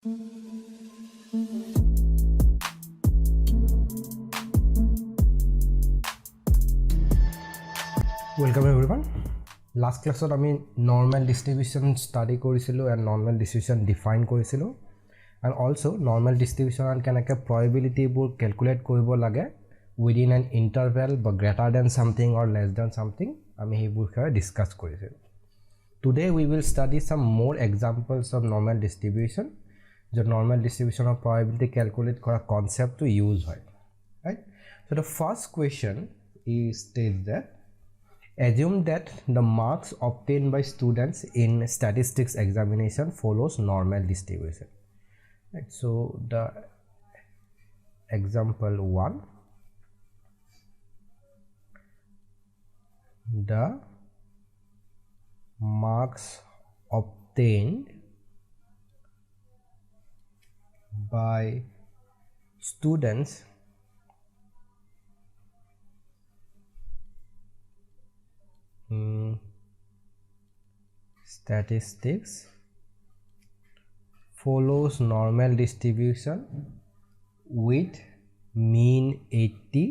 Welcome everyone. Last class আমি normal distribution study কৰিছিলো and normal distribution define কৰিছিলো and also normal distribution and কেনেকৈ probability বোৰ calculate কৰিব লাগে within an interval but greater than something or less than something আমি সেইবোৰ বিষয়ে discuss কৰিছিলো. Today we will study some more examples of normal distribution. The normal distribution of probability calculate কৰা concept to use হয়, right? So the first question is states that assume that the marks obtained by students in statistics examination follows normal distribution, right? So the example 1, the marks obtained by students statistics follows normal distribution with mean 80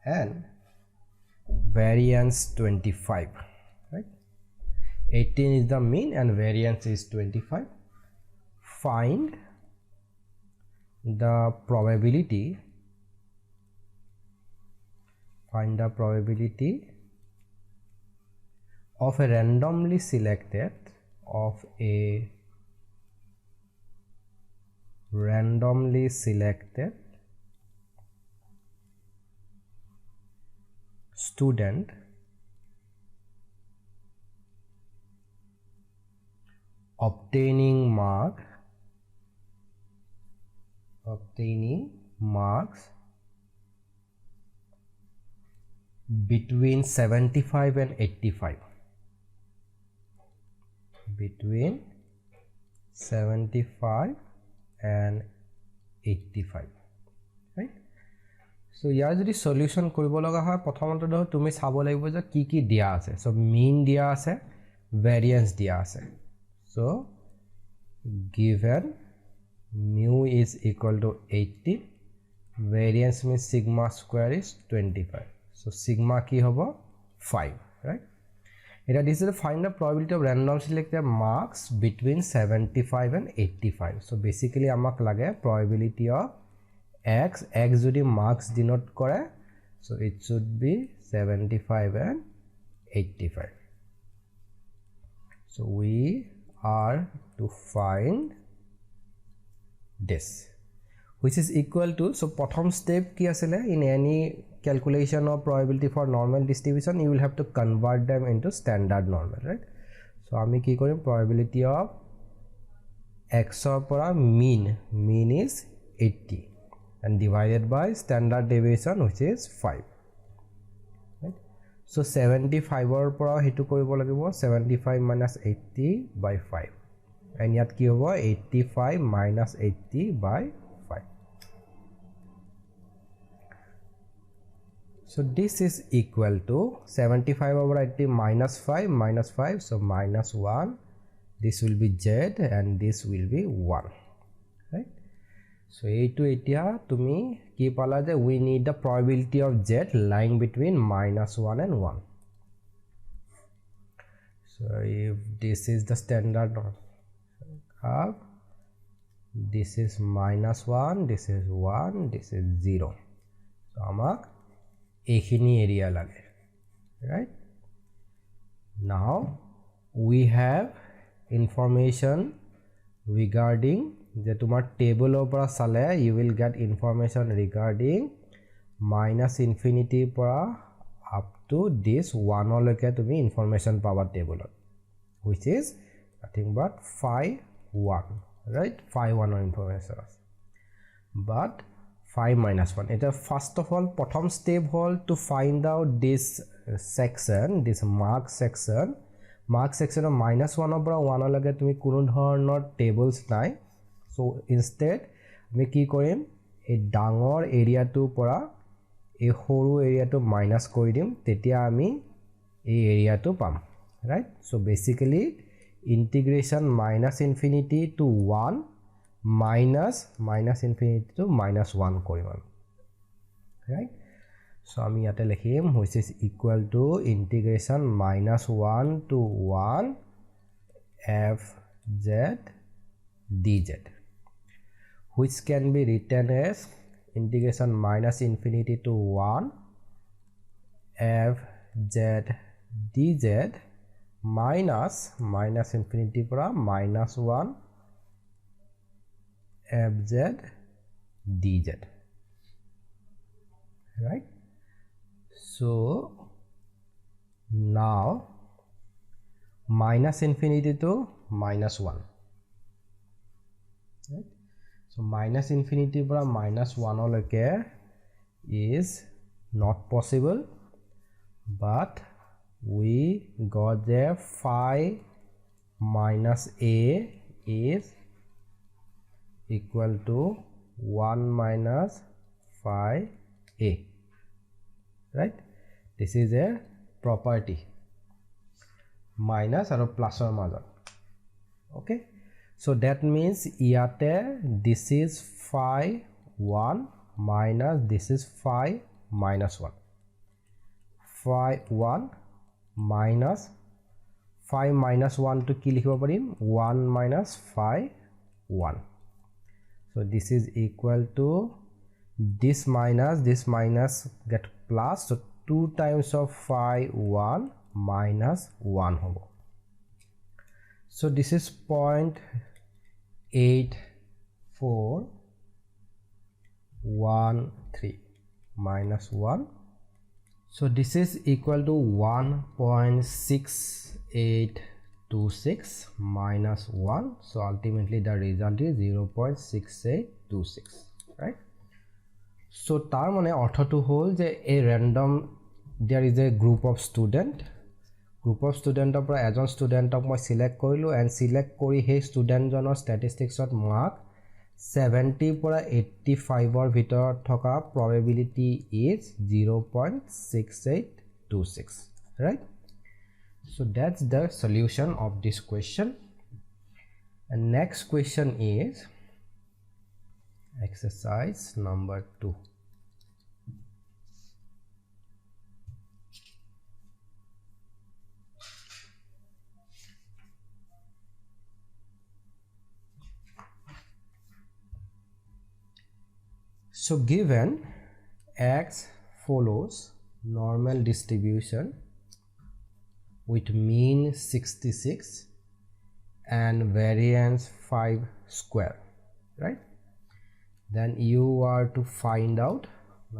and variance 25, right? 18 is the mean and variance is 25. Find the probability of a randomly selected student obtaining marks between 75 and 85. Between 75 and 85, right? So ইয়াৰ যদি solution কৰিব লগা হয় প্ৰথমতে ধৰ তুমি চাব লাগিব যে কি কি দিয়া আছে. So mean দিয়া আছে, variance দিয়া আছে. So given mu is equal to 80, variance means sigma square is 25. So sigma কি হ'ব 5, right? This is to find the probability of random selected marks between 75 and 85. So basically amak lage probability of x jodi marks denote kore, so it should be 75 and 85. So we are to find this, which is equal to, so prothom step ki asile in any calculation of probability for normal distribution, you will have to convert them into standard normal, right? So ami ki korim, probability of x or pora mean is 80 and divided by standard deviation which is 5, right? So 75 or pora hetu koribo lagibo 75 minus 80 by 5 and yat ki hobo 85 minus 80 by 5. So this is equal to 75 over 80 minus 5, so minus 1, this will be z and this will be 1, right? So a2 etia tumi ki pala je we need the probability of z lying between minus 1 and 1. So if this is the standard curve, this is minus 1, this is 1, this is 0. So amak ekhini area lage, right? Now we have information regarding the tumar table opera sale, you will get information regarding minus infinity pora up to this 1 loke tumi information power table, which is nothing but phi 1, right? Phi 1 information, but 5 minus 1. It is first of all prothom step hol to find out this section, this mark section of minus 1 opera 1 lage tumi kono dhornor tables nai. So instead আমি কি কৰিম, এই ডাঙৰ এৰিয়াটো পৰা এই সৰু এৰিয়াটো মাইনাস কৰি দিম, তেতিয়া আমি এই এৰিয়াটো পাম, right? So basically integration minus infinity to 1 minus infinity to -1 কৰিম আমি right so আমি ইয়াতে লিখিম which is equal to integration -1 to 1 f z dz which can be written as integration -infinity to 1 f z dz minus infinity পৰা -1 f z dz right so now minus infinity to -1 right so minus infinity পৰা -1 লৈকে is not possible but we got the phi minus a is equal to 1 minus phi a right this is a property minus or plus or major okay so that means iate this is phi 1 minus this is phi minus 1 phi 1 minus phi minus 1 to ki likhibo parim 1 minus phi 1 so this is equal to this minus get plus so 2 times of phi 1 minus 1 hobo so this is 0.8413 minus 1 so this is equal to 1.6826 minus 1 so ultimately the result is 0.6826 right so tar mane ortho to hol je a random there is a group of student opra ejon student ok moi select korilu and select kori he student jonor statistics ot mark 70 pora 85 or bhitor thoka probability is 0.6826 right so that's the solution of this question and next question is exercise number 2 so given x follows normal distribution with mean 66 and variance 5 square right then you are to find out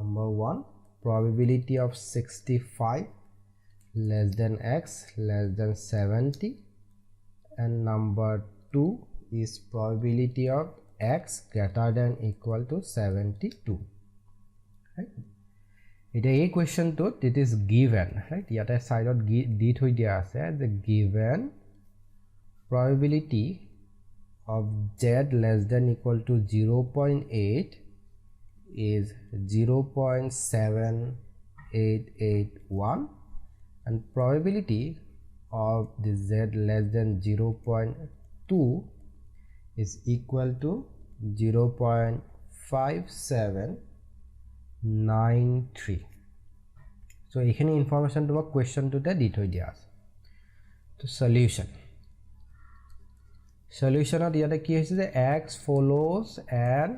number 1 probability of 65 less than x less than 70 and number 2 is probability of x greater than equal to 72 right it a question to it is given right yata side of d thoi dia ase the given probability of z less than equal to 0.8 is 0.7881 and probability of the z less than 0.2 is equal to 0.5793 so ekhini information to question to the dit hoi dia to solution at yate ki hoise je x follows and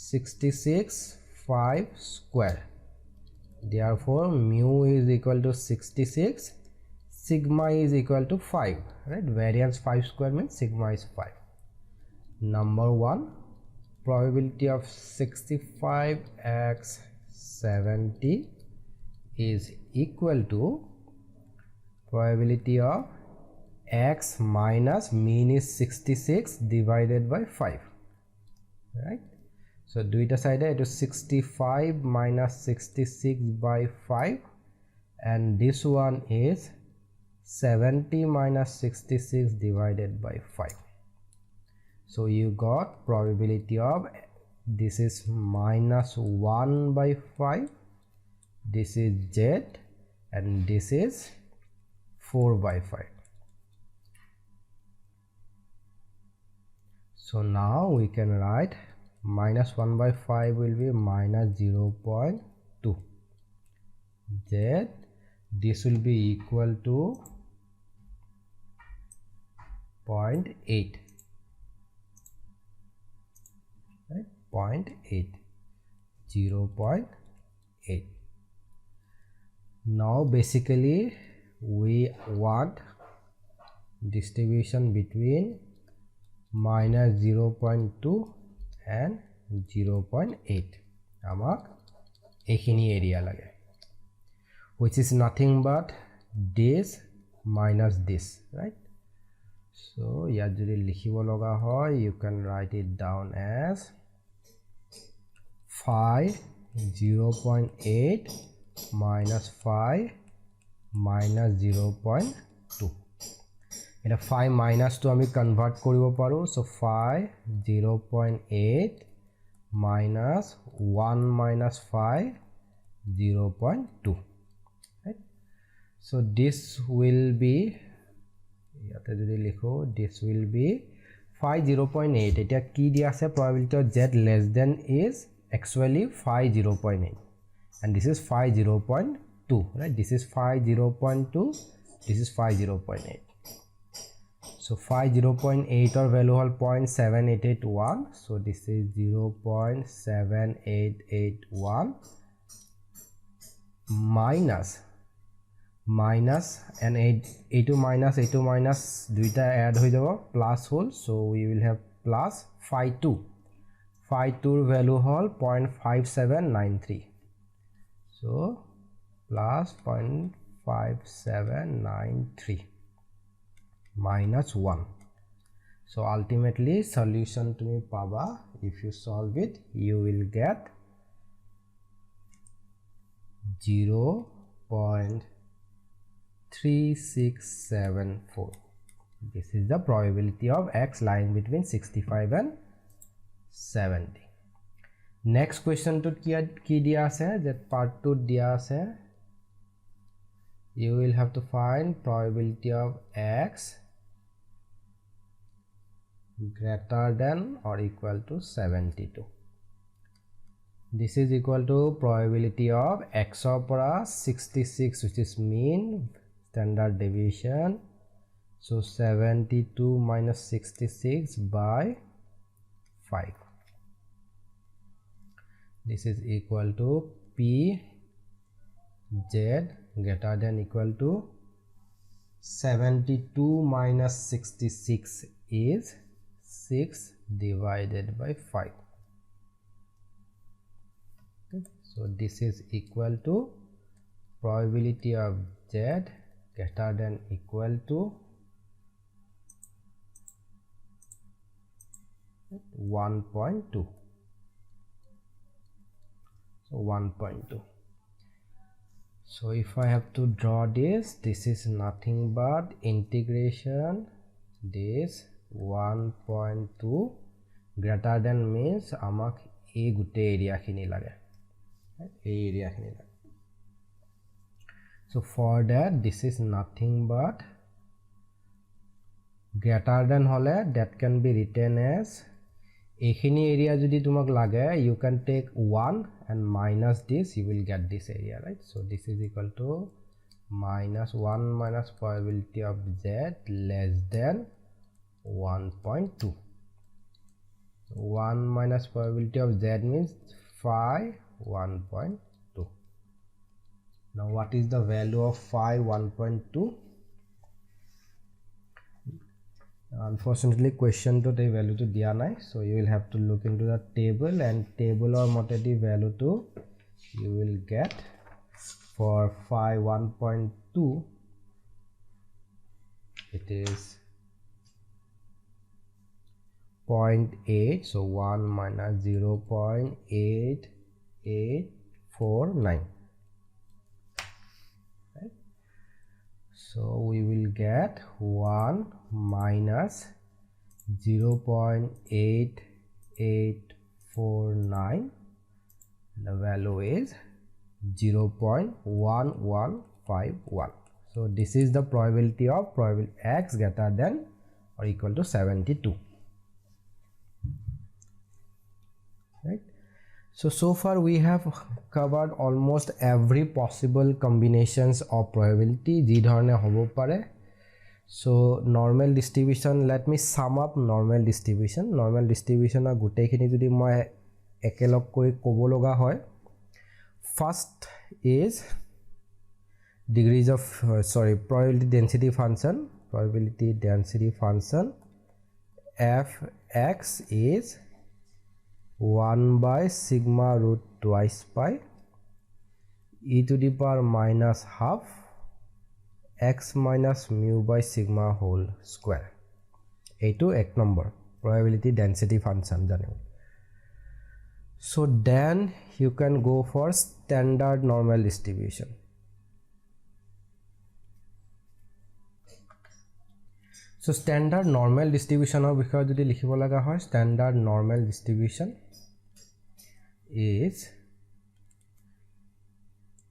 66 5 square therefore mu is equal to 66 sigma is equal to 5 right variance 5 square means sigma is 5 number 1 probability of 65x 70 is equal to probability of x minus mean is 66 divided by 5 right so duita side it is 65 minus 66 by 5 and this one is 70 minus 66 divided by 5 so you got probability of this is minus 1 by 5 this is z and this is 4 by 5 so So now we can write minus 1 by 5 will be minus 0.2. Then this will be equal to 0.8, right? 0.8, 0.8. Now basically we want distribution between minus 0.2 and 0.8. amak ekhini area lage, which is nothing but this minus this, right? So yat jodi likhibo loga hoy, you can write it down as phi 0.8 minus phi minus 0.2. এটা phi minus to আমি convert কৰিব পাৰো, so phi 0.8 minus 1 minus phi 0.2, right? So this will be, ইয়াতে যদি লিখো, this will be phi 0.8. এটা কি দিয়া আছে, probability of z less than is actually phi 0.8, and this is phi 0.2, right? This is phi 0.2, this is phi 0.8. So phi 0.8 or value hol 0.7881, so this is 0.7881 minus and 8 to minus duita add ho jabo plus hol, so we will have plus phi 2. Phi 2 value hol 0.5793, so plus 0.5793 minus 1. So ultimately solution to me paba, if you solve it, you will get 0.3674. This is the probability of x lying between 65 and 70. Next question to ki dia ase, that part 2 dia ase, you will have to find probability of x greater than or equal to 72. This is equal to probability of x opera 66, which is mean standard deviation, so 72 minus 66 by 5. This is equal to p z greater than equal to 72 minus 66 is 6 divided by 5. Okay. So this is equal to probability of z greater than equal to 1.2. So 1.2. So if I have to draw this, this is nothing but integration this 1.2 greater than means amak ei gute area khini lage, ei area khini lage. So for that, this is nothing but greater than hole, that can be written as ekhini area jodi tumak lage, you can take 1 and minus this, you will get this area, right? So this is equal to minus 1 minus probability of z less than 1.2. 1 minus probability of z means phi 1.2. Now what is the value of phi 1.2? Unfortunately question to the value to dia nai, so you will have to look into the table, and table or moteti value to you will get for phi 1.2, it is 0.8, so 1 minus 0.8849, right? So we will get 1 minus 0.8849, the value is 0.1151. So this is the probability of x greater than or equal to 72. right? So far we have covered almost every possible combinations of probability ji dhorone hobo pare. So normal distribution, let me sum up normal distribution. Normal distribution a gutei khini jodi moi ekelog koi kobo loga hoy, first is degrees of probability density function fx is 1 by sigma root twice pi e to the power minus half x minus mu by sigma whole square. এইটো এক number probability density function জানো. So then you can go for standard normal distribution. So standard normal distribution of বিষয়ে যদি লিখিব লগা হয়, standard normal distribution is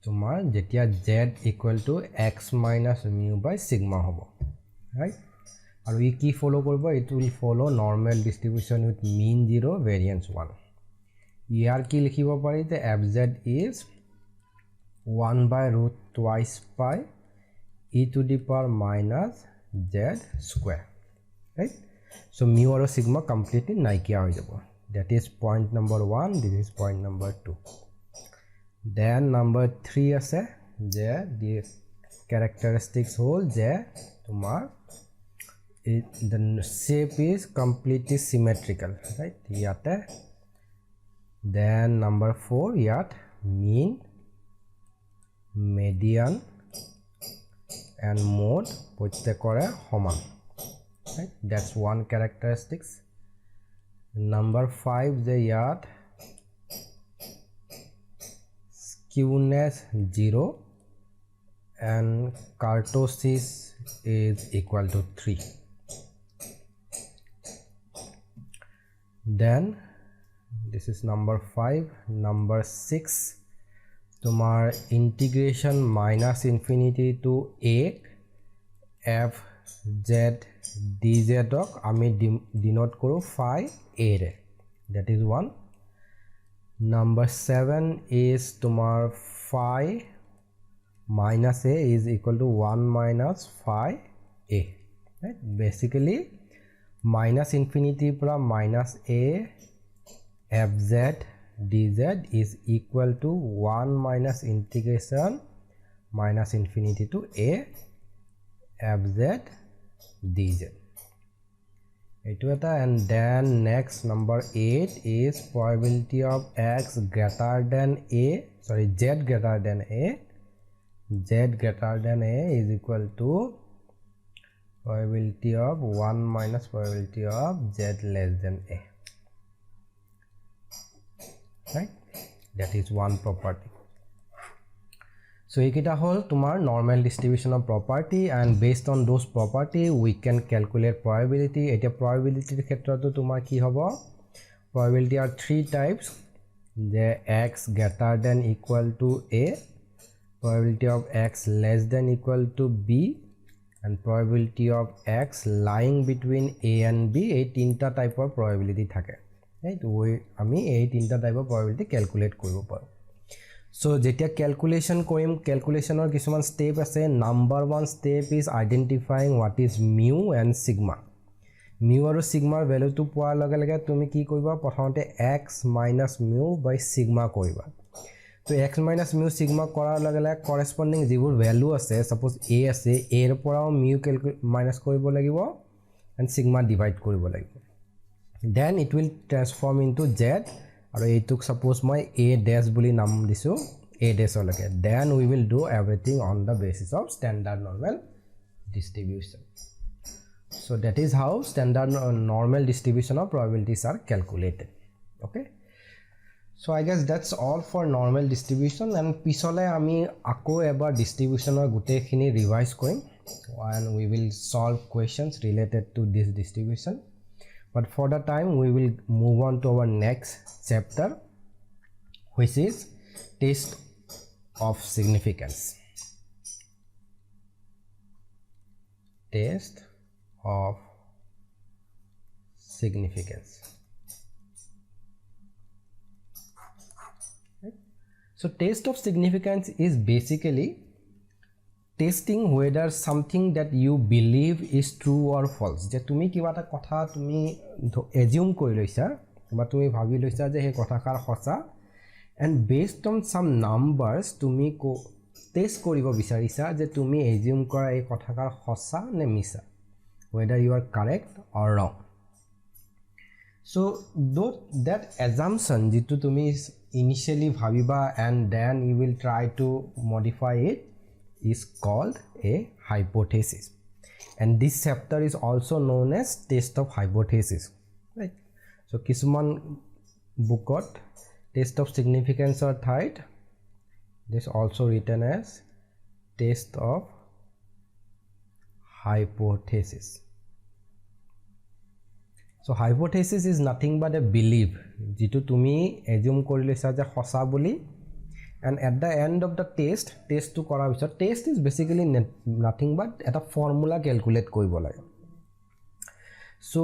তোমার যেতিয়া z equal to x minus mu by sigma hobo, right? আৰু ই কি ফলো কৰিব, it will follow normal distribution with mean 0 variance 1. ইয়াৰ কি লিখিব পাৰি যে fz is 1 by root twice pi e to the power minus z square, right? So mu আৰু sigma completely নাইকিয়া হৈ যাব. That is point number 1, this is point number 2. Then number 3 আছে যে the characteristics হল যে তোমার the shape is completely symmetrical, right? ইয়াতে then number 4 ইয়াত mean, median and mode প্ৰত্যেকৰে সমান, right? That's one characteristics. Number 5 যে ইয়াত skewness 0 and kurtosis is equal to 3. Then this is number 5. Number 6 তোমার integration minus infinity to a f z dz ok আমি denote কৰো phi a re, that is 1. Number 7 is তোমার phi minus a is equal to 1 minus phi a, right? Basically minus infinity pra minus a fz dz is equal to 1 minus integration minus infinity to a fz dz. And then next number 8 is probability of x greater than a, sorry, z greater than a, z greater than a is equal to probability of 1 minus probability of z less than a, right? That is one property. So ekita hol tumar normal distribution of property, and based on those property we can calculate probability. Eta probability khetroto tumar ki hobo, probability are three types: the x greater than equal to a, probability of x less than equal to b, and probability of x lying between a and b. এই তিনটা টাইপৰ probability থাকে, right? আমি এই তিনটা টাইপৰ probability calculate কৰিব পাৰো. So যেতিয়া calculation কৰিম, calculationৰ কিছুমান step আছে. Number 1 step is identifying what is mu and sigma. Mu আৰু sigma value to পোৱাৰ লগে লগে তুমি কি কৰিবা, প্ৰথমতে x minus mu by sigma কৰিবা. So x minus mu sigma কৰাৰ লগে লগে corresponding যিবোৰ value আছে, suppose a আছে, a ৰ পৰাও mu minus কৰিব লাগিব and sigma divide কৰিব লাগিব. Then it will transform into z, আৰু এইটোক suppose মই a dash বুলি নাম দিছো, a dash লগে. Then we will do everything on the basis of standard normal distribution. So that is how standard normal distribution of probabilities are calculated. Okay, so I guess that's all for normal distribution, and pisole ami ako ebar distribution or gute khini revise korim, and we will solve questions related to this distribution. But for the time we will move on to our next chapter, which is test of significance. Test of significance. So test of significance is basically testing whether something that you believe is true or false. যে তুমি কিবা এটা কথা তুমি assume কৰি লৈছা বা তুমি ভাবি লৈছা যে এই কথাকাৰ সঁচা and based on some numbers তুমি টেষ্ট কৰিব বিচাৰিছা যে তুমি assume কৰা এই কথাকাৰ সঁচা নে মিছা, whether you are correct or wrong. So that assumption jitu tumi initially bhabiba and then you will try to modify it is called a hypothesis, and this chapter is also known as test of hypothesis, right? So kisuman bookot test of significance or thait this also written as test of hypothesis. So hypothesis is nothing but a belief jitu tumi assume kori loisa je hosa boli, and at the end of the test to kora bisor test is basically nothing but eta formula calculate koribo lage. So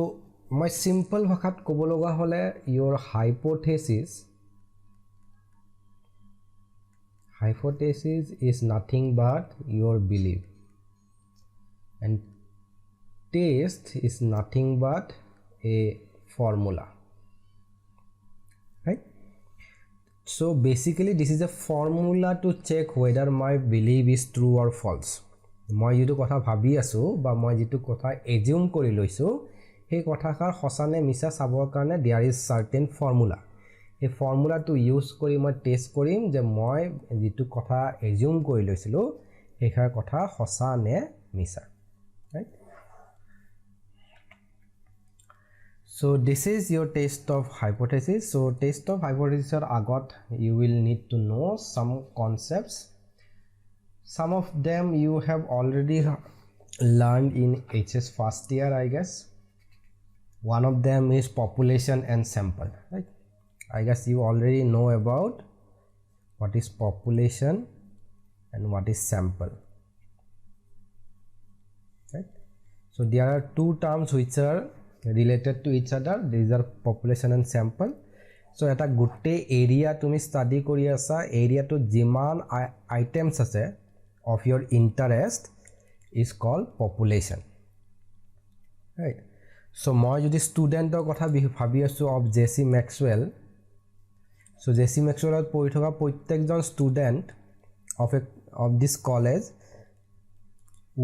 my simple bhashat kobo loga hole your hypothesis is nothing but your belief, and test is nothing but a formula, right? So basically this is a formula to check whether my belief is true or false. মই যেটো কথা ভাবি আছো বা মই যেটো কথা assume কৰি লৈছো সেই কথাকাৰ সঁচা নে মিছা চাবৰ কাৰণে there is certain formula. এই ফৰ্মুলাটো ইউজ কৰি মই টেষ্ট কৰিম যে মই যেটো কথা assume কৰি লৈছিলো সেইখাৰ কথা সঁচা নে মিছা, right? So this is your test of hypothesis. So test of hypothesis or agot you will need to know some concepts. Some of them you have already learned in HS first year, I guess. One of them is population and sample, right? I guess you already know about what is population and what is sample, right? So there are two terms which are related to each other. These are population and sample. So eta gutte area tumi study kori asa, area to jiman items ase of your interest is called population, right? So moi jodi student or kotha bhabi asu of JC Maxwell, so JC Maxwell pori thoka protekjon student of this college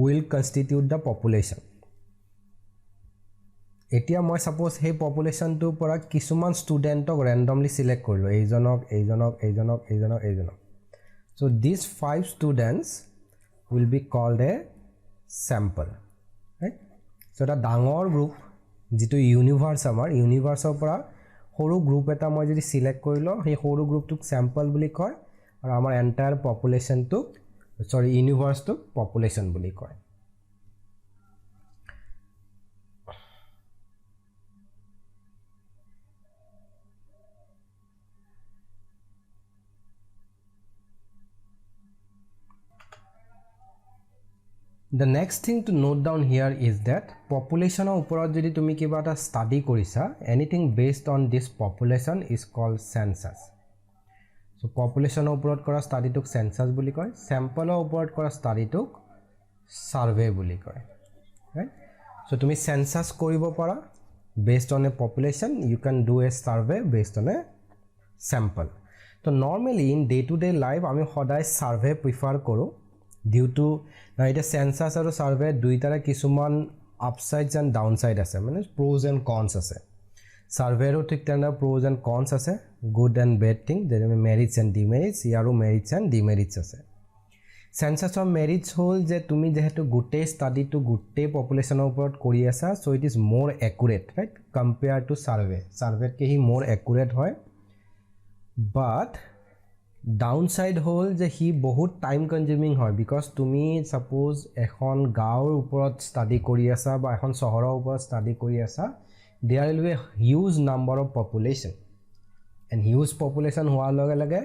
will constitute the population. এতিয়া মই suppose হে population two পৰা কিছুমান ষ্টুডেন্টক randomly select কৰিলো এইজনক. So these 5 students will be called a sample, right? So এটা ডাঙৰ group যেটো ইউনিভাৰ্স আমাৰ ইউনিভাৰ্সৰ পৰা সৰু গ্ৰুপ এটা মই যদি সিলেক্ট কৰিলো সেই সৰু গ্ৰুপটোক স্যাম্পল বুলি কয় আৰু আমাৰ এন্টায়াৰ পপুলেশনটোক ইউনিভাৰ্সটোক পপুলেশন বুলি কয়. The next thing to note down here is that population oporot jodi tumi kiba ta study korisa, anything based on this population is called census. So population oporot kora study tok census boli koy, sample oporot kora study tok survey boli koy, right? So tumi census koribo para based on a population, you can do a survey based on a sample. So normally in day to day life ami hoday survey prefer koru due to it is census or survey duitara kisuman upsides and downsides ase, mane pros and cons ase. Survey ro thik tena pros and cons ase, good and bad thing, there are merits and demerits, yaru merits and demerits ase. Census or merits hol je tumi jehetu gutte study to gutte population oporot kori asa, so it is more accurate, right, compared to survey. Survey ke hi more accurate hoy, but downside hole je hi bahut time consuming hoy, because tumi suppose ekhon gaor uporot study kori asa ba ekhon sohoror uporot study kori asa, there will be a huge number of population, and huge population hoar loge loge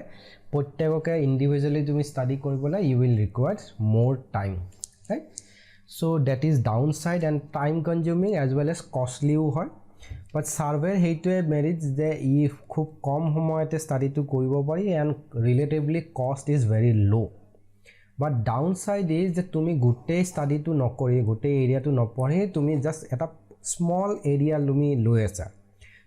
prottekoke individually tumi study koribole you will require more time, right? So that is downside and time consuming as well as costly hoy. বাট সাৰ্ভেৰ সেইটোৱে merits যে ই খুব কম সময়তে ষ্টাডিটো কৰিব পাৰি and relatively কষ্ট is very ল' বাট down side is যে তুমি গোটেই ষ্টাডিটো নকৰি গোটেই এৰিয়াটো নপঢ়ি তুমি জাষ্ট এটা স্মল এৰিয়া তুমি লৈ আছা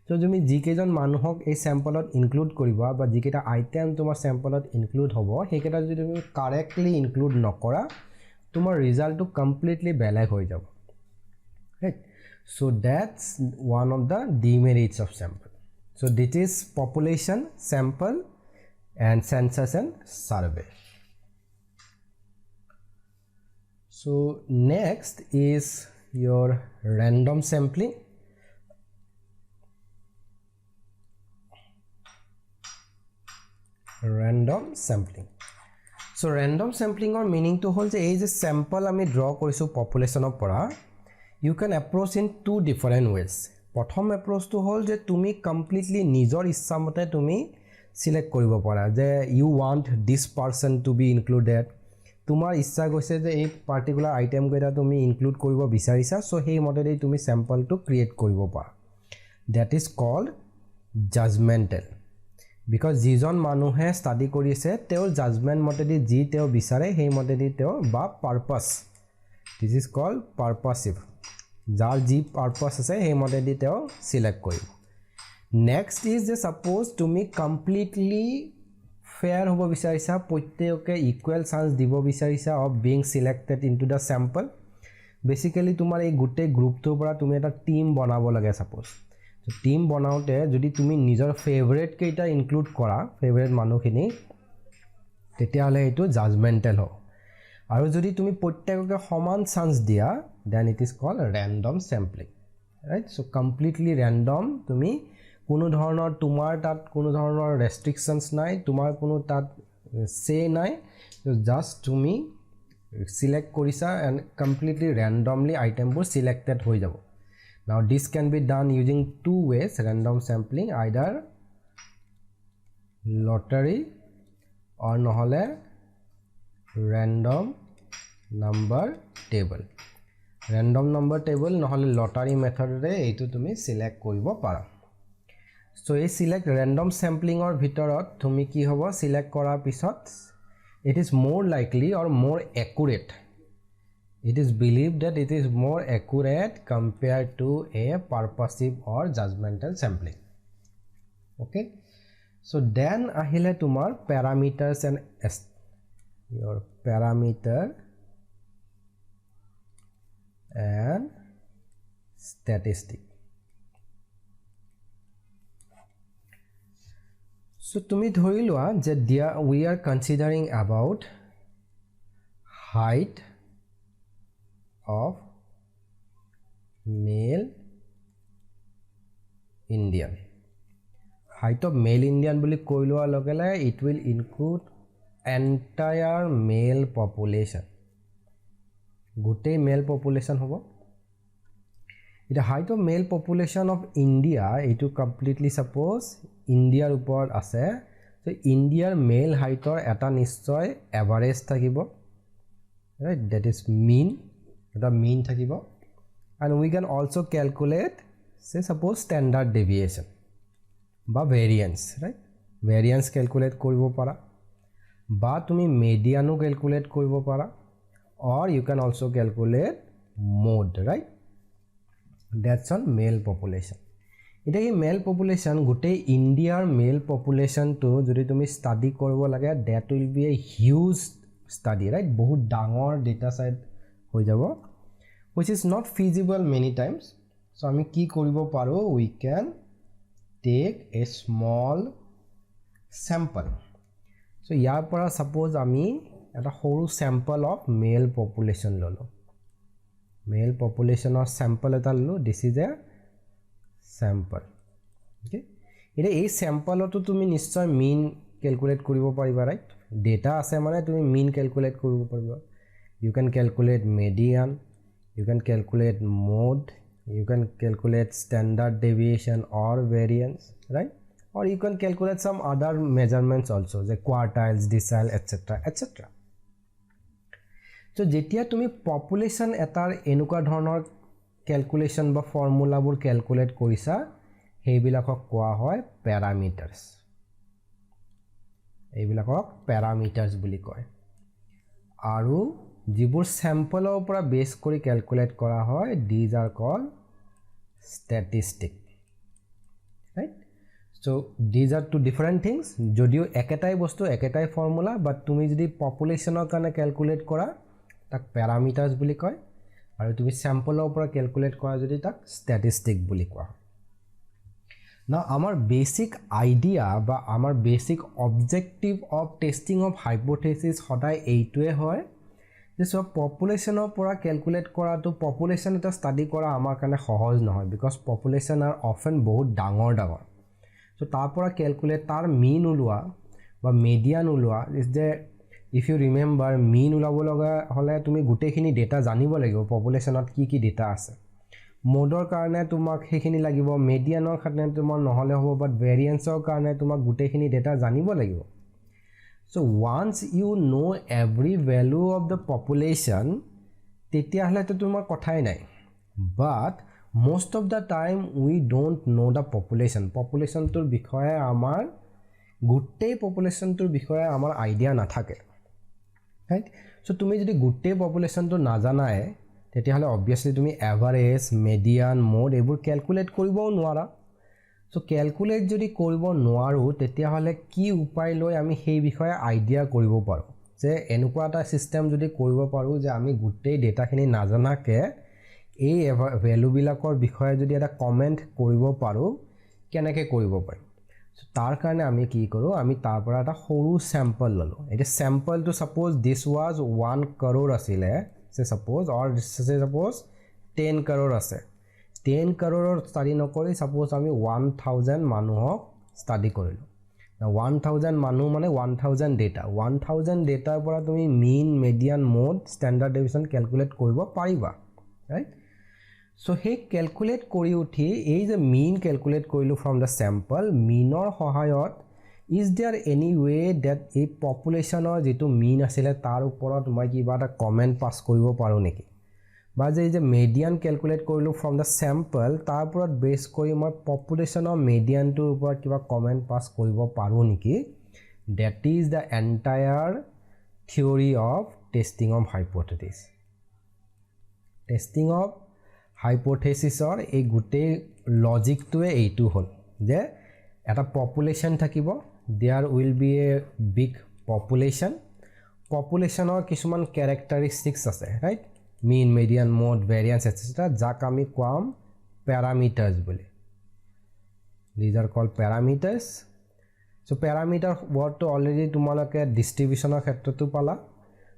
তো তুমি যিকেইজন মানুহক এই চেম্পলত ইনক্লুড কৰিবা বা যিকেইটা আইটেম তোমাৰ চেম্পলত ইনক্লুড হ'ব সেইকেইটা যদি তুমি কাৰেক্টলি ইনক্লুড নকৰা তোমাৰ ৰিজাল্টটো কমপ্লিটলি বেলেগ হৈ যাব right so that's one of the demerits of sample so this is population sample and census and survey so next is your random sampling so random sampling or meaning to hold je sample ami draw korisu population of pora you can approach in two different ways prothom approach to hold je tumi completely nijor issha mote tumi select koribo para je you want this person to be included tumar issha goise je ei particular item goita tumi include koribo bisarisa so hei mote dei tumi sample to create koribo para that is called judgmental because jijon manuhe study korise teor judgment mote di ji teo bisare hei mote di teo ba purpose this is called purposive jar ji purpose ase he mode di teo select koribo next is the suppose tumi completely fair hobo bisarisa proত্যেককে equal chance dibo bisarisa of being selected into the sample basically tumar ei gutte group to pora tumi eta team banabo lage suppose so team banaute jodi tumi nijor favorite keita include kora favorite manu khini tetia hole etu judgmental ho আৰু যদি তুমি প্ৰত্যেককে সমান chance দিয়া then it is called random sampling right so completely random তুমি কোনো ধৰণৰ তোমাৰ তাত কোনো ধৰণৰ restrictions নাই তোমাৰ কোনো তাত say নাই just তুমি select কৰিছা and completely randomly item বোৰ selected হৈ যাব now this can be done using two ways random sampling either lottery or নহলে random number table নহলে lottery method ৰে এইটো তুমি select কৰিব পাৰা so এই select random sampling or ভিতৰত তুমি কি হ'ব select কৰাৰ পিছত it is more likely or more accurate it is believed that it is more accurate compared to a purposive or judgmental sampling okay so then ahile tumar parameters and your parameter and statistic so tumi dhori loa je we are considering about height of male Indian height of male Indian boli koi loa logele it will include entire male population gote male population hobo it height of male population of India etu completely suppose India upor ase so India male height or eta nischay average thakibo right that is mean eta mean thakibo and we can also calculate say suppose standard deviation ba variance right variance calculate koribo para বা তুমি median calculate koribo para or you can also calculate mode right that's on male population ita ei male population gote India male population to jodi tumi study koribo lage that will be a huge study right bahut dangor data set hoi jabo which is not feasible many times so ami ki koribo paro we can take a small sample so yar para suppose ami eta horu sample of male population lolo male population or sample eta lolo this is a sample okay ite ei sample to tumi nischay mean calculate koribo pariba right data ase mane tumi mean calculate koribo pariba you can calculate median you can calculate mode you can calculate standard deviation or variance right or you can calculate some other measurements also the quartiles decile etc so jetia tumi population etar enuka dhonor calculation বা ফৰ্মুলাবোৰ calculate কৰিছা সেইবিলাকক কোৱা হয় প্যাৰামিটাৰ্স এইবিলাকক প্যাৰামিটাৰ্স বুলি কয় আৰু যিবোৰ স্যাম্পলৰ পৰা বেস কৰি ক্যালকুলেট কৰা হয় these are called statistics right so these are two different things যদিও একেটাই বস্তু একেটাই ফৰ্মুলা বাট তুমি যদি পপুলেশনৰ কাৰণে ক্যালকুলেট কৰা তাক প্যাৰামিটাৰ্স বুলি কয় আৰু তুমি স্যাম্পলৰ পৰা ক্যালকুলেট কৰা যদি তাক স্ট্যাটিস্টিক বুলি কোৱা Now, our basic idea বা our basic objective of testing of hypothesis সদায় এইটোৱে হয় যে সব পপুলেশনৰ পৰা ক্যালকুলেট কৰাটো পপুলেশন এটা ষ্টাডি কৰা আমাৰ কাৰণে সহজ নহয় because population are often বহুত ডাঙৰ so তাৰ পৰা ক্যালকুলেট তাৰ mean উলোৱা বা median উলোৱা is the if you remember mean উলাব লগা হলে তুমি গুটেখিনি ডেটা জানিব লাগিব পপুলেশনত কি ডেটা আছে মোডৰ কাৰণে তোমাক হেখিনি লাগিব মিডিয়ানৰ কাৰণে তোমাৰ নহলে হ'ব বাট ভেৰিয়েন্সৰ কাৰণে তোমাক গুটেখিনি ডেটা জানিব লাগিব so once you know every value of the population তেতিয়া হলে তো তোমাৰ কথাই নাই but most of the time we don't know the population তোৰ বিষয়ে আমাৰ গুটে population তোৰ বিষয়ে আমাৰ আইডিয়া নাথাকে right so তুমি যদি গুটে population তো নাজানায় তেতিয়া হলে obviously তুমি এভাৰেজ মিডিয়ান মোড এবোৰ ক্যালকুলেট কৰিবও নোৱাৰা সো ক্যালকুলেট যদি কৰিব নোৱাৰো তেতিয়া হলে কি উপায় লৈ আমি সেই বিষয়ে আইডিয়া কৰিব পাৰো যে এনেকুৱা এটা সিস্টেম যদি কৰিব পাৰো যে আমি গুটেই ডেটাখিনি নাজানাকে এই ভ্যালু বিলাকৰ বিষয়ে যদি এটা কমেন্ট কৰিব পাৰো কেনেকৈ কৰিব পাৰি সো তাৰ কাৰণে আমি কি কৰো আমি তাৰ পৰা এটা সৰু স্যাম্পল ললো এটা sample to suppose this was 1 crore আছিলে say suppose or say suppose 10 crore আছে 10 crore study নকৰি suppose আমি 1000 মানুহক study কৰিলো now 1000 মানুহ মানে 1000 data 1000 data পৰা তুমি mean median mode standard deviation calculate কৰিব পাৰিবা right so hey calculate কৰি উঠি এই যে mean calculate কৰিলো from the sample meanৰ সহায়ত is there any way that a population or যেটো mean আছিলে তাৰ ওপৰত মই কিবা এটা কমেন্ট পাস কৰিব পাৰো নেকি বা যে median calculate কৰিলো from the sample তাৰ ওপৰত বেস কৰি মই population or median টোৰ ওপৰত কিবা কমেন্ট পাস কৰিব পাৰো নেকি that is the entire theory of testing of hypothesis or এই গুটে লজিক টোৱে এইটো হল যে এটা population থাকিব there will be a big population or কিছুমান characteristics আছে right mean median mode variance etc যাক আমি কোৱাম parameters বুলি these are called parameters so parameter word to already তোমালোকে distributionৰ ক্ষেত্ৰটো পালা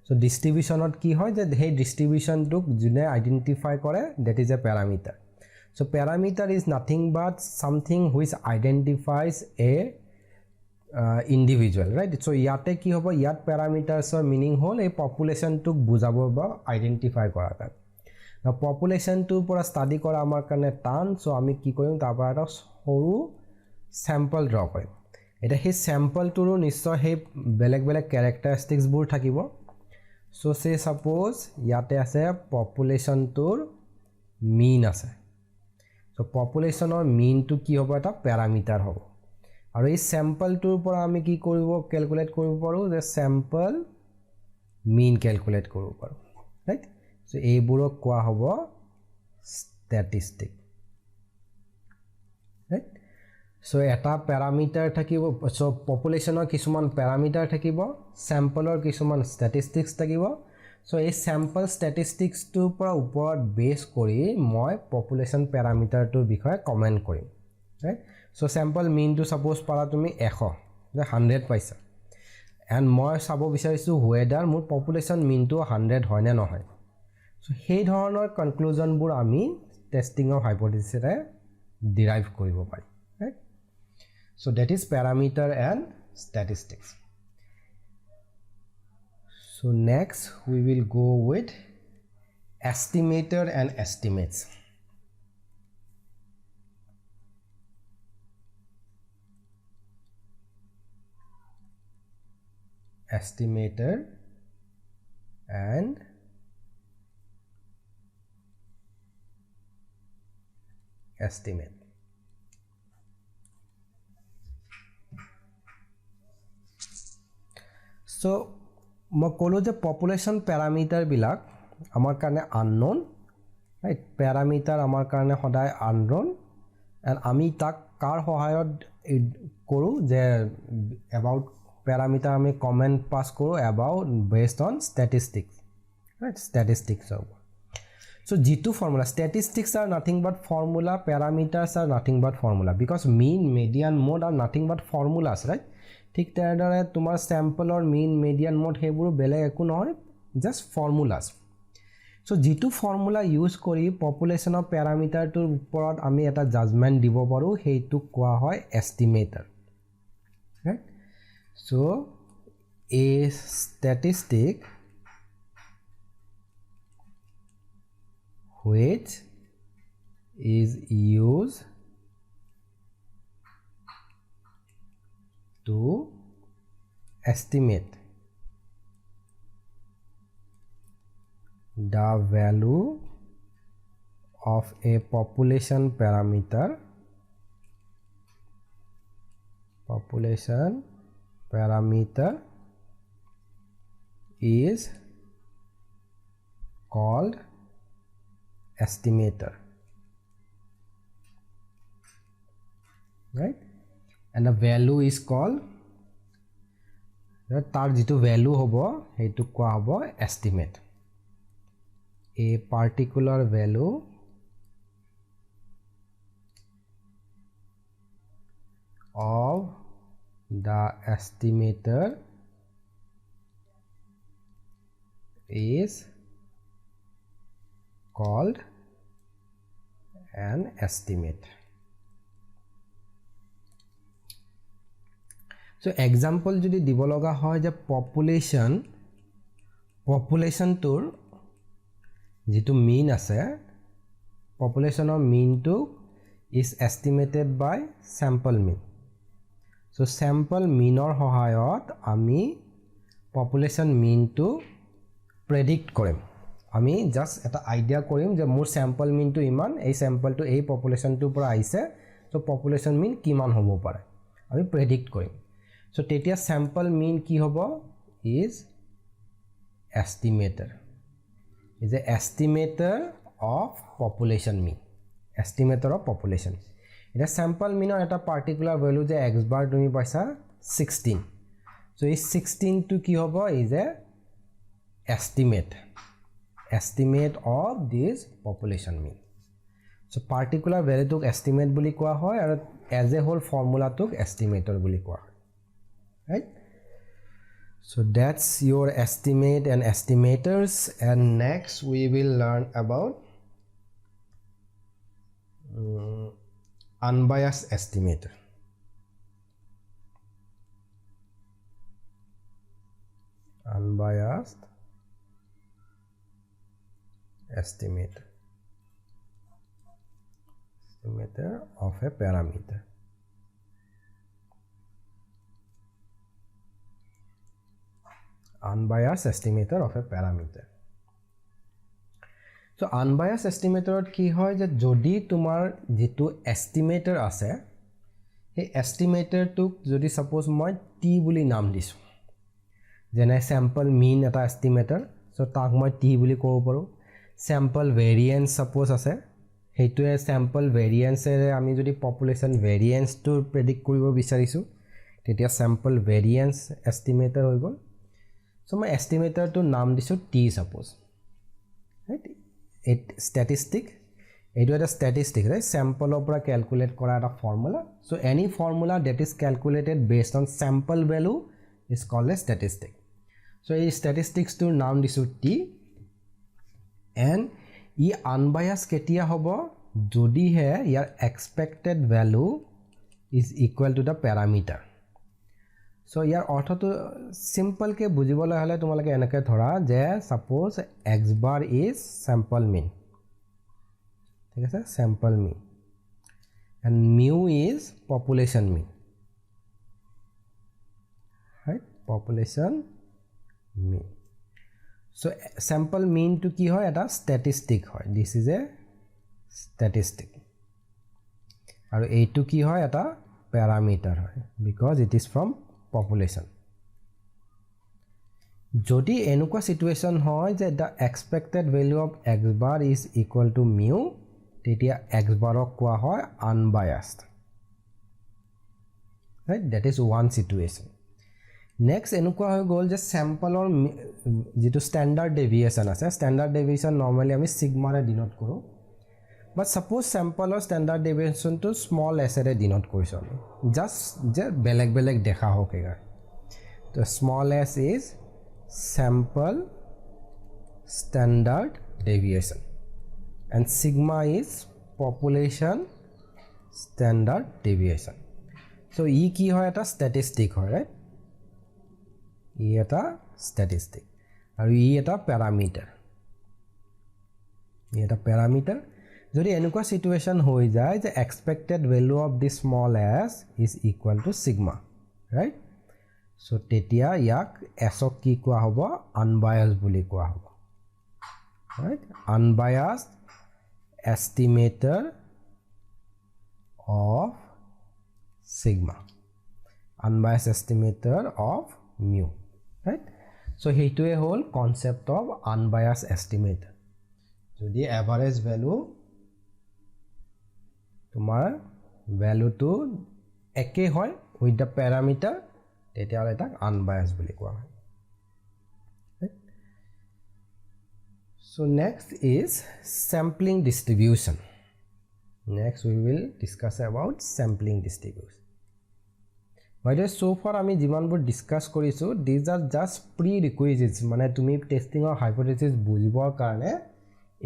so distributionত কি হয় যে সেই distribution টোক যোনে আইডেন্টিফাই কৰে that is a parameter so parameter is nothing but something which identifies a individual right so ইয়াতে কি হ'ব ইয়াত parameters or meaning হল এই population টোক বুজাব বা আইডেন্টিফাই কৰা তাৰ না population টোৰ পৰা ষ্টাডি কৰা আমাৰ কাৰণে টান so আমি কি কৰিম তাৰ পৰা এটা সৰু স্যাম্পল ড্ৰ কৰিম এটা সেই স্যাম্পল টোৰ নিশ্চয় সেই বেলেগ বেলেগ characteristics বোৰ থাকিব so say suppose ইয়াতে আছে population টোৰ mean আছে so population or mean টো কি হ'ব এটা parameter হ'ব আৰু এই স্যাম্পল টোৰ পৰা আমি কি কৰিব ক্যালকুলেট কৰিব পাৰো যে স্যাম্পল mean ক্যালকুলেট কৰিব পাৰো ৰাইট সো এইবোৰক কোৱা হ'ব স্ট্যাটিস্টিক ৰাইট সো এটা প্যাৰামিটাৰ থাকিব সো পপুলেশনৰ কিছুমান প্যাৰামিটাৰ থাকিব স্যাম্পলৰ কিছুমান স্ট্যাটিস্টিক্স থাকিব সো এই স্যাম্পল স্ট্যাটিস্টিক্স টোৰ পৰা ওপৰত বেস কৰি মই পপুলেশন প্যাৰামিটাৰটোৰ বিষয়ে কমেন্ট কৰিম right so sample mean to suppose পালা তুমি 100 যে 100 পাইছা and মই চাব বিচাৰিছো whether মোৰ population mean to 100 হয় নে নহয় so সেই ধৰণৰ কনক্লুজন বোৰ আমি testing of hypothesis A derive কৰিব পাৰি right so that is parameter and statistics so next we will go with estimator and estimates estimator and estimate. So মই ক'লো যে পপুলেশ্যন প্যাৰামিটাৰ বিলাক আমাৰ কাৰণে unknown, right? প্যাৰামিটাৰ আমাৰ কাৰণে সদায় unknown, and আমি তাক কাৰ সহায়ত কৰো যে about প্যাৰামিটাৰ আমি কমেন্ট পাস কৰো about based on statistics, right? Statistics of so G2 formula, statistics are nothing but formula, parameters are nothing but formula, because mean, median, mode are nothing but formulas, right? ঠিক তেনেদৰে তোমাৰ স্যাম্পলৰ mean, median, mode হেবোৰ বেলেগ একো নহয়, just formulas. So G2 formula use কৰি population of parameter টোৰ ওপৰত আমি এটা judgment দিব পাৰো, হেইটো কোৱা হয় estimator, right? So a statistic which is used to estimate the value of a population parameter is called estimator, right? And the value is called, tar jitu value hobo heitu koa hobo estimate. A particular value of the estimator is called an estimate. So example যদি দিব লগা হয় যে population tour যেটো mean আছে, population of mean to is estimated by sample mean. So sample mean or সহায়ত আমি population mean to predict কৰিম, আমি just এটা আইডিয়া কৰিম যে মোৰ sample mean to ইমান, এই sample to এই population to পৰা আহিছে, so population mean কিমান হ'ব পাৰে আমি predict কৰিম. So তেতিয়া sample mean কি হ'ব is estimator, is a estimator of population mean, estimator of population. এটা sample mean or এটা particular value যে x bar তুমি পাইছা 16, so এই 16 to কি হ'ব is a estimate of this population mean. So particular value টোক estimate বুলি কোৱা হয় আৰু as a whole formula টোক estimator বুলি কোৱা হয়, right? So that's your estimate and estimators, and next we will learn about unbiased estimator. Unbiased estimator of a parameter. Unbiased estimator of a parameter. So unbiased estimator কি হয় যে যদি তোমাৰ যেটো estimator আছে, এই estimator টোক যদি suppose মই t বুলি নাম দিছো, যেনে sample mean এটা estimator, so তাক মই t বুলি ক'ব পাৰো. sample variance suppose আছে, হেইটোৱে sample variance এৰে আমি যদি population variance টো predict কৰিব বিচাৰিছো, তেতিয়া sample variance estimator হৈ গ'ল. So my estimator to নাম দিছো t suppose, right? It statistic, it is a statistic, right? Sample opera calculate kora eta formula. So any formula that is calculated based on sample value is called a statistic. So a statistics to নাম দিছো t, and E unbiased ketia hobo jodi he your expected value is equal to the parameter. So ইয়াৰ অৰ্থটো simple কে বুজিবলৈ হলে তোমালকে এনেকৈ ধৰা যে suppose x bar is sample mean, ঠিক আছে, sample mean, and mu is population mean, right? Population mean. So sample mean to কি হয় এটা statistic হয়, this is a statistic, আৰু এইটো কি হয় এটা প্যাৰামিটাৰ হয় because it is from population যদি এনেকুৱা সিচুৱেচন হয় যে the expected value of x bar is equal to mu তেতিয়া x barক কোৱা হয় unbiased right that is one situation next এনেকুৱা হৈ গল যে স্যাম্পলৰ যেটো স্ট্যান্ডাৰ্ড ডেভিয়েশন আছে স্ট্যান্ডাৰ্ড ডেভিয়েশন নৰমালি আমি সিগমা ৰে ডিনোট কৰো but suppose স্যাম্পলৰ standard deviation to small s ৰে ডিনোট কৰিছো আমি just যে বেলেগ বেলেগ দেখা হকেগা তো small s is sample standard deviation and sigma is population standard deviation so e ki hoy eta statistic hoy right e eta statistic aru e eta parameter jodi enukwa situation hoy jay the expected value of this small s is equal to sigma right so tetia yak s ok ki koa hobo unbiased boli koa hobo right unbiased estimator of sigma unbiased estimator of mu right so heitue whole concept of unbiased estimator jodi average value tumar value to eke hoy with the parameter tetia hole tak unbiased boli koa hoy right so next is sampling distribution next we will discuss about sampling distribution by the so far ami jimanbur discuss korisu these are just prerequisites mane tumi testing or hypothesis bujibor karone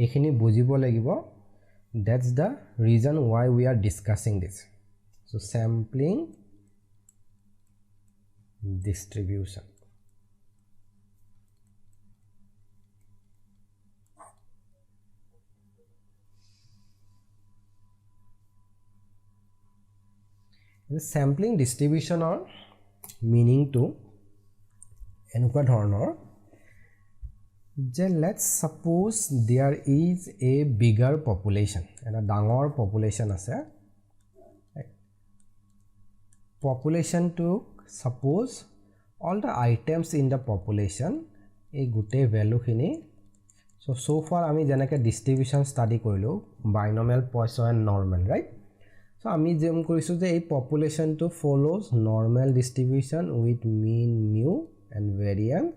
ekhini bujibo lagibo that's the reason why we are discussing this so sampling distribution the sampling distribution or meaning to enukwa dhornor je let's suppose there is a bigger population and a dangor population ase population to suppose all the items in the population a gute value khini so far ami janake distribution study koilo binomial Poisson and normal right so ami jem korisu je ei population to follows normal distribution with mean mu and variance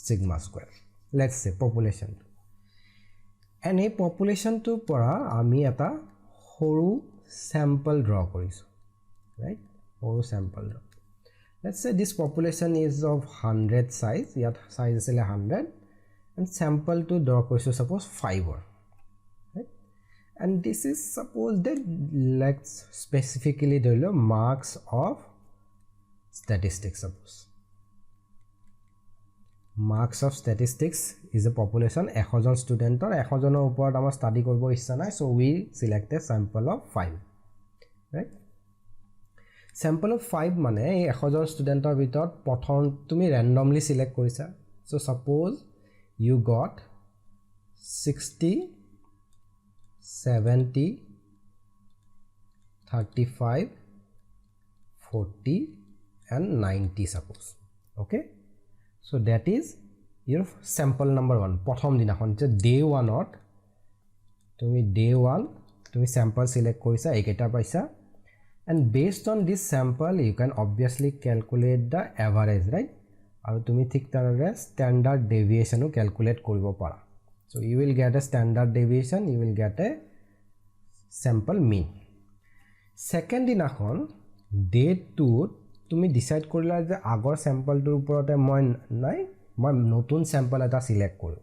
sigma square let's say population and ei population to pora ami eta horu sample draw korisu right horu sample draw let's say this population is of 100 size yat size is 100 and sample to draw korisu suppose 5 and this is suppose that let's specifically the marks of statistics suppose marks of statistics is a population 1000 student or 1000 er upor amar study korbo issa nai so we select a sample of 5 right sample of 5 mane 1000 student er bitor prothom tumi randomly select korisa so suppose you got 60 70 35 40 and 90 suppose okay so that is your sample number 1 prothom dinakhon je day 1 ot tumi day 1 tumi sample select korisa eketa paisa and based on this sample you can obviously calculate the average right aru tumi thik tarare standard deviation o calculate koribo para so you will get a standard deviation you will get a sample mean second dinakhon day 2 tumi decide korila je agor sample tur uporote moi nai moi notun sample eta select koru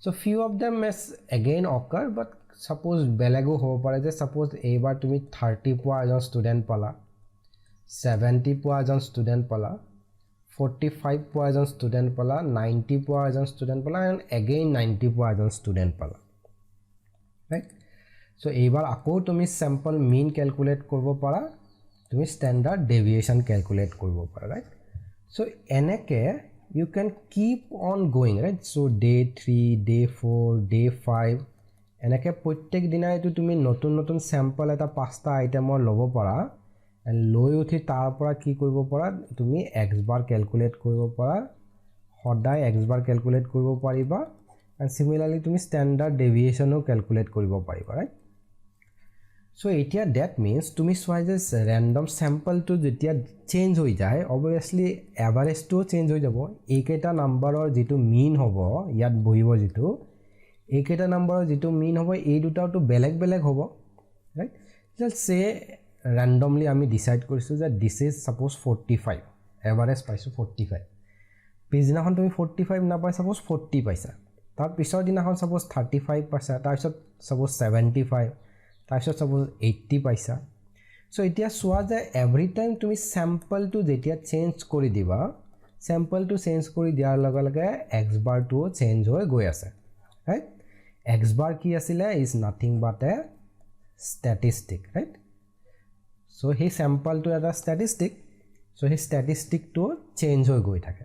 so few of them may again occur but suppose belego hobo pare je suppose ebar tumi 30 poa ejon student pala 70 poa ejon student pala 45 poa ejon student pala 90 poa ejon student pala and again 90 poa ejon student pala right so ebar ako tumi sample mean calculate korbo para tumi standard deviation calculate korbo para right so eneke you can keep on going right so day 3 day 4 day 5 এনেকৈ প্ৰত্যেক দিনাইতো তুমি নতুন নতুন sample এটা 5টা আইটেমৰ ল'ব পাৰা এণ্ড লৈ উঠি তাৰ পৰা কি কৰিব পাৰা তুমি x বাৰ কেলকুলেট কৰিব পাৰা সদায় x বাৰ কেলকুলেট কৰিব পাৰিবা এণ্ড সিমিলাৰলি তুমি ষ্টেণ্ডাৰ্ড ডেভিয়েশ্যনো কেলকুলেট কৰিব পাৰিবা ৰাইট সো এতিয়া দ্যাট মিন্স তুমি চোৱা যে ৰেণ্ডম চেম্পলটো যেতিয়া চেঞ্জ হৈ যায় অবভিয়াছলি এভাৰেজটো চেঞ্জ হৈ যাব এইকেইটা নাম্বাৰৰ যিটো মিন হ'ব ইয়াত বহিব যিটো এইকেইটা নাম্বাৰৰ যিটো মিন হ'ব এই দুটাওটো বেলেগ বেলেগ হ'ব ৰাইট জাস্ট সে randomly আমি ডিসাইড কৰিছো যে দিস ইজ সাপোজ 45 এভাৰেজ পাইছো 45 পিছদিনাখন তুমি 45 না পাই সাপোজ 40 পাইছা তাৰ পিছৰ দিনাখন সাপোজ 35 পাইছা তাৰ পিছত সাপোজ 75 তাৰ পিছত সাপোজ 80 পাইছা সো এতিয়া সোৱা যে এভৰি টাইম তুমি স্যাম্পলটো যেতিয়া চেঞ্জ কৰি দিবা স্যাম্পলটো চেঞ্জ কৰি দিয়াৰ লগে লগে x বাৰটো চেঞ্জ হৈ গৈ আছে ৰাইট x bar কি আছিলে is nothing but a statistic right so he sample to a statistic so his statistic to change hoy goi thake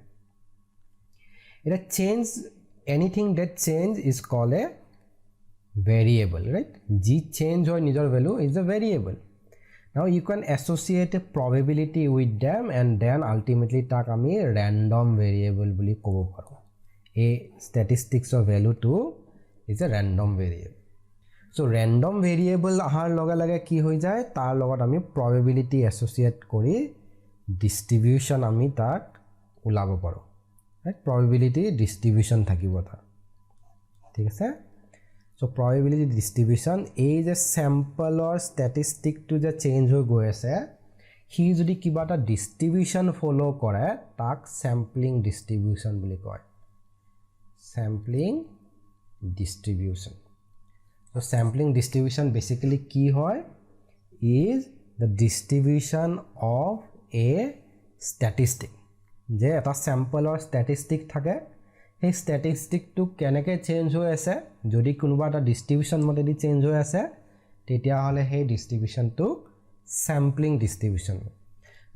it a change anything that change is called a variable right g change hoy nijor value is a variable now you can associate a probability with them and then ultimately tak ami random variable boli kobo paro a statistics of value to is a random variable so random variable ahar loga lage ki hoi jay tar logot ami probability associate kori distribution ami tak ulabo paro right probability distribution thakibo ta thik ase so probability distribution is a sample or statistic to the change hoi goi ase hi jodi kiba ta distribution follow kore tak sampling distribution boli koy sampling distribution so sampling distribution basically key hoy is the distribution of a statistic je eta sample or statistic thake hey statistic to keneke change hoy ase jodi kunuba ta distribution mode di change hoy ase tetia hole hey distribution to sampling distribution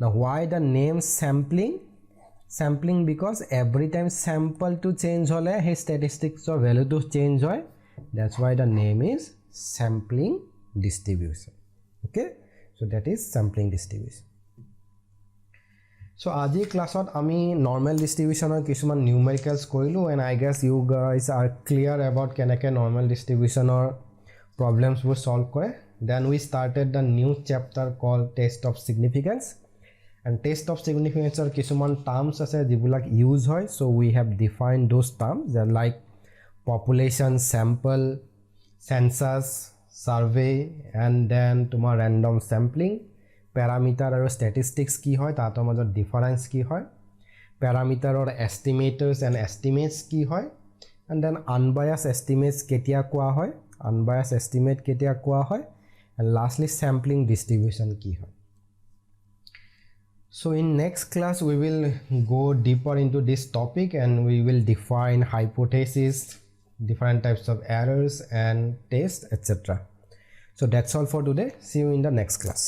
now why the name sampling because every time sample to change hole hey statistics or value to change hoy that's why the name is sampling distribution okay so that is sampling distribution so aji class ot ami normal distribution or kisuman numericals korilu and I guess you guys are clear about kenake normal distribution or problems we solve kore then we started the new chapter called test of significance and test of significance or kisuman terms ase jibulak use hoy so we have defined those terms they are like population sample census survey and then tomar random sampling parameter or statistics ki hoy tato major difference ki hoy parameter or estimators and estimates ki hoy and then unbiased estimates ketia koa hoy unbiased estimate ketia koa hoy and lastly sampling distribution ki hoy so in next class we will go deeper into this topic and we will define hypothesis different types of errors and tests etc so that's all for today see you in the next class